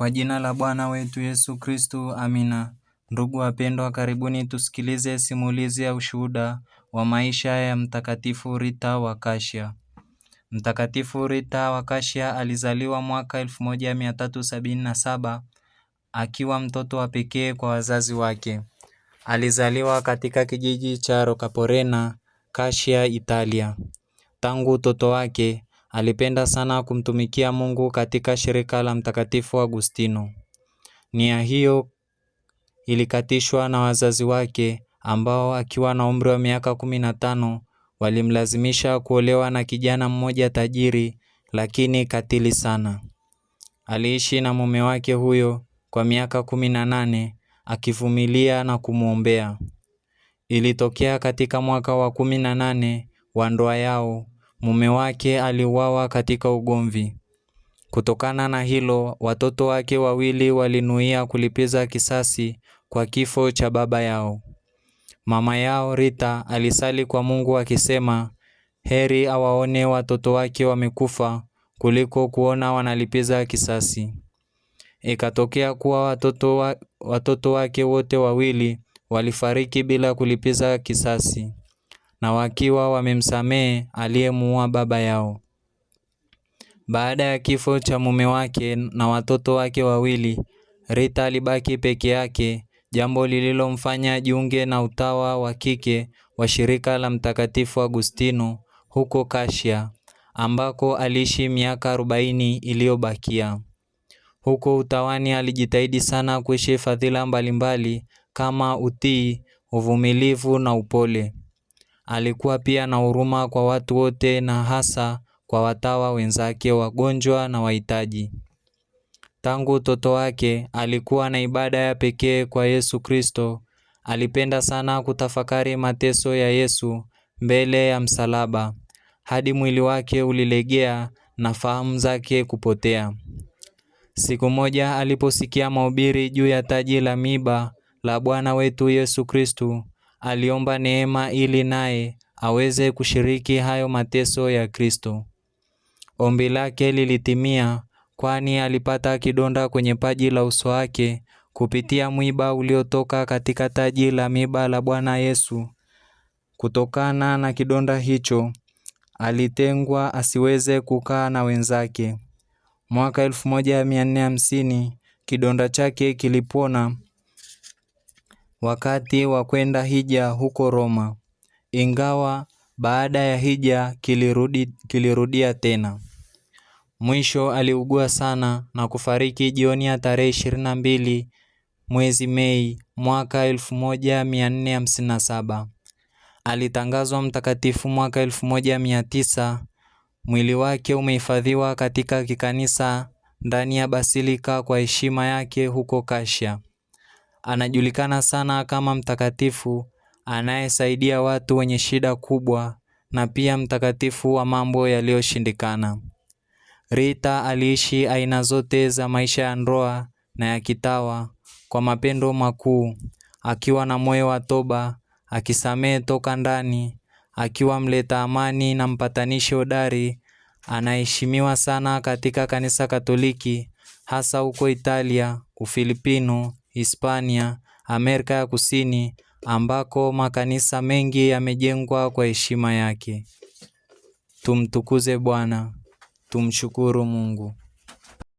Kwa jina la Bwana wetu Yesu Kristu, amina. Ndugu wapendwa, karibuni tusikilize simulizi ya ushuhuda wa maisha ya Mtakatifu Rita wa Kashia. Mtakatifu Rita wa Kashia alizaliwa mwaka 1377 akiwa mtoto wa pekee kwa wazazi wake. Alizaliwa katika kijiji cha Roccaporena, Kashia, Italia. Tangu utoto wake alipenda sana kumtumikia Mungu katika shirika la Mtakatifu Agustino. Nia hiyo ilikatishwa na wazazi wake ambao akiwa na umri wa miaka 15 walimlazimisha kuolewa na kijana mmoja tajiri lakini katili sana. Aliishi na mume wake huyo kwa miaka 18 akivumilia na kumwombea. Ilitokea katika mwaka wa 18 wa ndoa yao, mume wake aliuawa katika ugomvi. Kutokana na hilo, watoto wake wawili walinuia kulipiza kisasi kwa kifo cha baba yao. Mama yao Rita alisali kwa Mungu akisema, heri awaone watoto wake wamekufa kuliko kuona wanalipiza kisasi. Ikatokea kuwa watoto wake wote wawili walifariki bila kulipiza kisasi, na wakiwa wamemsamehe aliyemuua baba yao. Baada ya kifo cha mume wake na watoto wake wawili, Rita alibaki peke yake, jambo lililomfanya ajiunge na utawa wa kike wa shirika la Mtakatifu Agustino huko Kashia, ambako aliishi miaka 40 iliyobakia. Huko utawani alijitahidi sana kuishi fadhila mbalimbali kama utii, uvumilivu na upole. Alikuwa pia na huruma kwa watu wote na hasa kwa watawa wenzake wagonjwa na wahitaji. Tangu utoto wake alikuwa na ibada ya pekee kwa Yesu Kristo. Alipenda sana kutafakari mateso ya Yesu mbele ya msalaba, hadi mwili wake ulilegea na fahamu zake kupotea. Siku moja aliposikia mahubiri juu ya taji la miiba la Bwana wetu Yesu Kristo, aliomba neema ili naye aweze kushiriki hayo mateso ya Kristo. Ombi lake lilitimia, kwani alipata kidonda kwenye paji la uso wake kupitia mwiba uliotoka katika taji la miiba la Bwana Yesu. Kutokana na kidonda hicho, alitengwa asiweze kukaa na wenzake. Mwaka 1450 kidonda chake kilipona wakati wa kwenda hija huko Roma. Ingawa baada ya hija kilirudia tena. Mwisho aliugua sana na kufariki jioni ya tarehe 22 mwezi Mei mwaka 1457. Alitangazwa mtakatifu mwaka 1900. Mwili wake umehifadhiwa katika kikanisa ndani ya basilika kwa heshima yake huko Kashia. Anajulikana sana kama mtakatifu anayesaidia watu wenye shida kubwa na pia mtakatifu wa mambo yaliyoshindikana. Rita aliishi aina zote za maisha ya ndoa na ya kitawa kwa mapendo makuu, akiwa na moyo wa toba, akisamehe toka ndani, akiwa mleta amani na mpatanishi hodari. Anaheshimiwa sana katika kanisa Katoliki, hasa huko Italia, Ufilipino, Hispania, Amerika ya Kusini, ambako makanisa mengi yamejengwa kwa heshima yake. Tumtukuze Bwana. Tumshukuru Mungu.